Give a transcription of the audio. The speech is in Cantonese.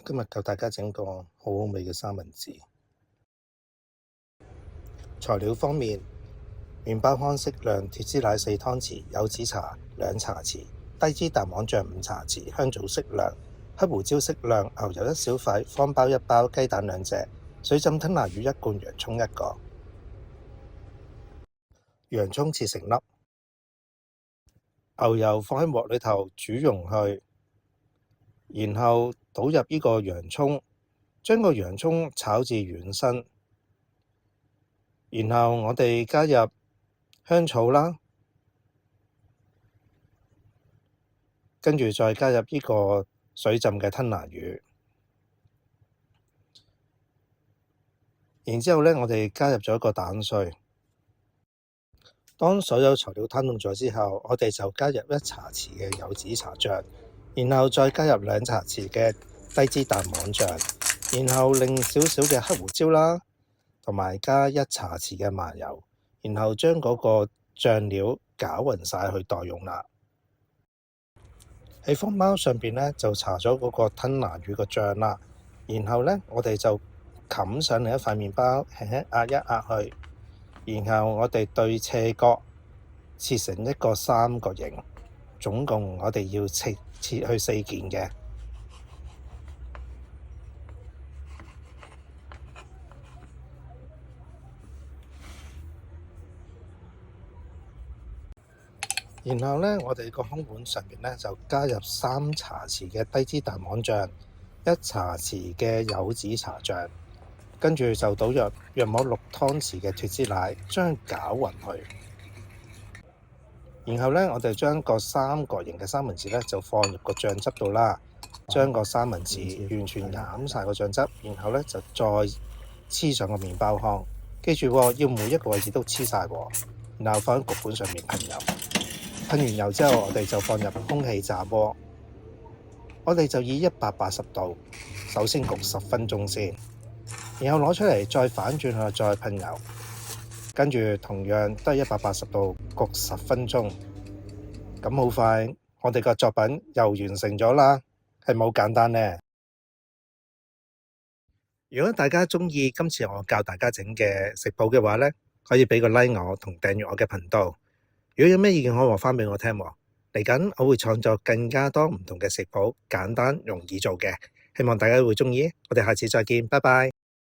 今日教大家整個好好味嘅三文治。材料方面，麵包糠適量，脫脂奶4湯匙，柚子茶2茶匙，低脂蛋黃醬5茶匙，香草適量，黑胡椒適量，牛油1小塊，方包1包，雞蛋2隻，水浸吞拿魚1罐，洋葱1個。洋葱切成粒，牛油放喺鑊裏頭煮溶去，然後倒入呢個洋葱，將個洋葱炒至軟身，然後我哋加入香草啦，跟住再加入呢個水浸嘅吞拿魚，然之後呢，我哋加入咗一個蛋碎。當所有材料攤凍咗之後，我哋就加入1茶匙嘅柚子茶醬，然後再加入2茶匙嘅低脂蛋黃醬，然後另少少嘅黑胡椒啦，同埋加1茶匙嘅麻油，然後將嗰個醬料攪勻晒去待用啦。喺方包上邊呢，就搽咗嗰個吞拿魚個醬啦，然後呢，我哋就冚上另一塊麵包，輕輕壓一壓去。然後我哋對斜角切成一個3角形，總共我哋要切去4件嘅。然後呢，我哋個空碗上面呢，就加入3茶匙嘅低脂蛋黃醬，1茶匙嘅柚子茶醬，跟住就倒入約莫6湯匙嘅脫脂奶，將佢攪勻去。然後呢，我哋將個3角形嘅三文治呢，就放入個醬汁度啦，將個三文治完全飲晒個醬汁，然後呢，就再黐上個麵包糠。記住喎，要每一個位置都黐晒喎，然後放喺焗盤上面噴油。噴完油之後，我哋就放入空氣炸鍋，我哋就以180度首先焗10分鐘先，然後攞出嚟再反轉去再噴油，跟住同樣都係180度焗10分鐘。咁好快，我哋個作品又完成咗啦，係咪好簡單呢？如果大家鍾意今次我教大家整嘅食譜嘅話呢，可以俾個 like 我同訂閱我嘅頻道。如果有咩意見可以話返俾我聽喎。嚟緊我會創作更加多唔同嘅食譜，簡單容易做嘅，希望大家會鍾意。我哋下次再見，拜拜。